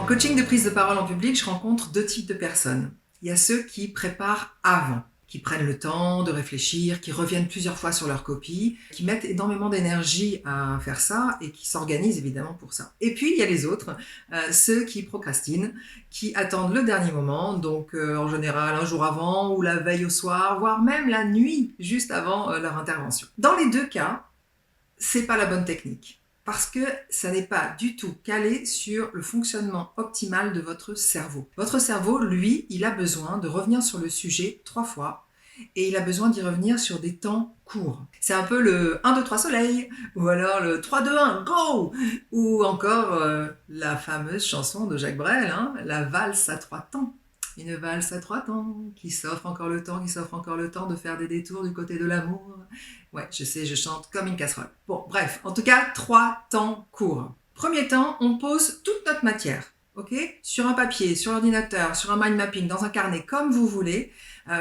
coaching de prise de parole en public, je rencontre deux types de personnes. Il y a ceux qui préparent avant, qui prennent le temps de réfléchir, qui reviennent plusieurs fois sur leur copie, qui mettent énormément d'énergie à faire ça et qui s'organisent évidemment pour ça. Et puis il y a les autres, ceux qui procrastinent, qui attendent le dernier moment, donc en général un jour avant ou la veille au soir, voire même la nuit juste avant leur intervention. Dans les deux cas, c'est pas la bonne technique. Parce que ça n'est pas du tout calé sur le fonctionnement optimal de votre cerveau. Votre cerveau, lui, il a besoin de revenir sur le sujet 3 fois et il a besoin d'y revenir sur des temps courts. C'est un peu le 1, 2, 3 soleil, ou alors le 3, 2, 1, go, ou encore la fameuse chanson de Jacques Brel, la valse à 3 temps. Une valse à 3 temps, qui s'offre encore le temps, de faire des détours du côté de l'amour. Ouais, je sais, je chante comme une casserole. Bon, bref, en tout cas, 3 temps courts. Premier temps, on pose toute notre matière, ok ? Sur un papier, sur l'ordinateur, sur un mind mapping, dans un carnet, comme vous voulez.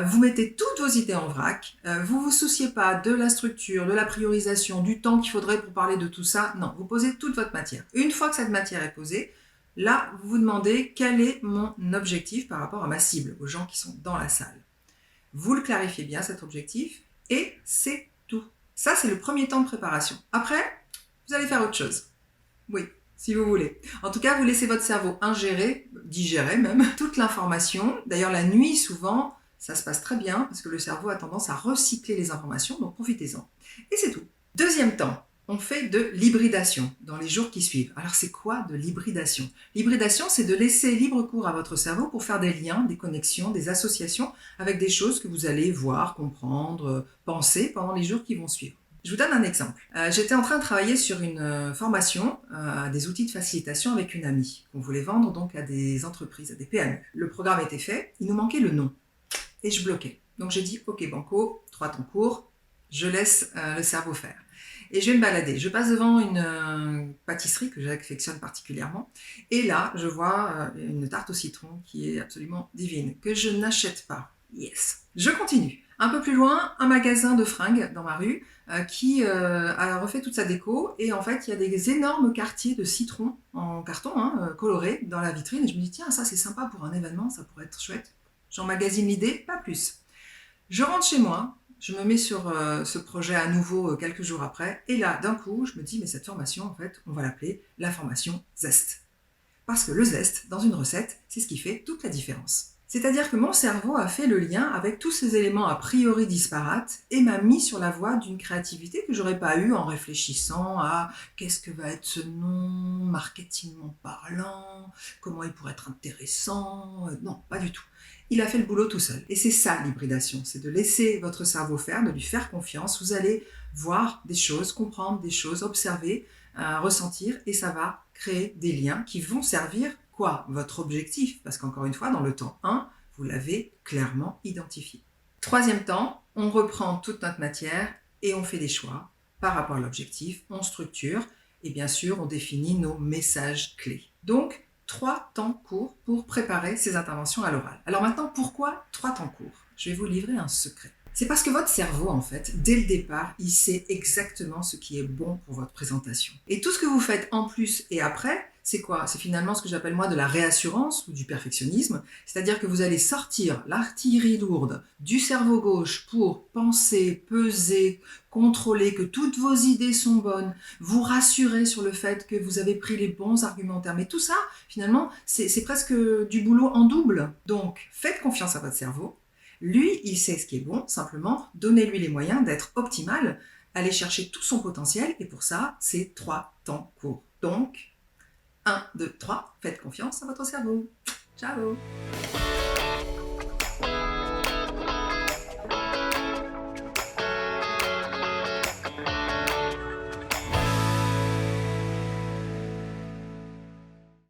Vous mettez toutes vos idées en vrac. Vous vous souciez pas de la structure, de la priorisation, du temps qu'il faudrait pour parler de tout ça. Non, vous posez toute votre matière. Une fois que cette matière est posée, là, vous vous demandez quel est mon objectif par rapport à ma cible, aux gens qui sont dans la salle. Vous le clarifiez bien, cet objectif, et c'est tout. Ça, c'est le premier temps de préparation. Après, vous allez faire autre chose. Oui, si vous voulez. En tout cas, vous laissez votre cerveau ingérer, digérer même, toute l'information. D'ailleurs, la nuit, souvent, ça se passe très bien, parce que le cerveau a tendance à recycler les informations, donc profitez-en. Et c'est tout. Deuxième temps. On fait de l'hybridation dans les jours qui suivent. Alors c'est quoi de l'hybridation ? L'hybridation, c'est de laisser libre cours à votre cerveau pour faire des liens, des connexions, des associations avec des choses que vous allez voir, comprendre, penser pendant les jours qui vont suivre. Je vous donne un exemple. J'étais en train de travailler sur une formation à des outils de facilitation avec une amie qu'on voulait vendre donc à des entreprises, à des PME. Le programme était fait, il nous manquait le nom et je bloquais. Donc j'ai dit ok banco, 3 temps courts, je laisse le cerveau faire. Et je vais me balader. Je passe devant une pâtisserie que j'affectionne particulièrement. Et là, je vois une tarte au citron qui est absolument divine, que je n'achète pas. Yes. Je continue. Un peu plus loin, un magasin de fringues dans ma rue qui a refait toute sa déco. Et en fait, il y a des énormes quartiers de citron en carton colorés dans la vitrine. Et je me dis, tiens, ça c'est sympa pour un événement, ça pourrait être chouette. J'emmagasine l'idée, pas plus. Je rentre chez moi. Je me mets sur ce projet à nouveau quelques jours après. Et là, d'un coup, je me dis, mais cette formation, en fait, on va l'appeler la formation Zest. Parce que le zeste, dans une recette, c'est ce qui fait toute la différence. C'est-à-dire que mon cerveau a fait le lien avec tous ces éléments a priori disparates et m'a mis sur la voie d'une créativité que j'aurais pas eue en réfléchissant à qu'est-ce que va être ce nom, marketingment parlant, comment il pourrait être intéressant. Non, pas du tout. Il a fait le boulot tout seul. Et c'est ça l'hybridation, c'est de laisser votre cerveau faire, de lui faire confiance. Vous allez voir des choses, comprendre des choses, observer, ressentir, et ça va créer des liens qui vont servir quoi ? Votre objectif, parce qu'encore une fois, dans le temps 1, vous l'avez clairement identifié. Troisième temps, on reprend toute notre matière et on fait des choix par rapport à l'objectif, on structure et bien sûr, on définit nos messages clés. Donc, 3 temps courts pour préparer ces interventions à l'oral. Alors maintenant, pourquoi 3 temps courts ? Je vais vous livrer un secret. C'est parce que votre cerveau, en fait, dès le départ, il sait exactement ce qui est bon pour votre présentation. Et tout ce que vous faites en plus et après, c'est quoi ? C'est finalement ce que j'appelle moi de la réassurance ou du perfectionnisme. C'est-à-dire que vous allez sortir l'artillerie lourde du cerveau gauche pour penser, peser, contrôler que toutes vos idées sont bonnes, vous rassurer sur le fait que vous avez pris les bons argumentaires. Mais tout ça, finalement, c'est presque du boulot en double. Donc, faites confiance à votre cerveau. Lui, il sait ce qui est bon, simplement, donnez-lui les moyens d'être optimal, aller chercher tout son potentiel, et pour ça, c'est 3 temps courts. Donc, 1, 2, 3, faites confiance à votre cerveau. Ciao!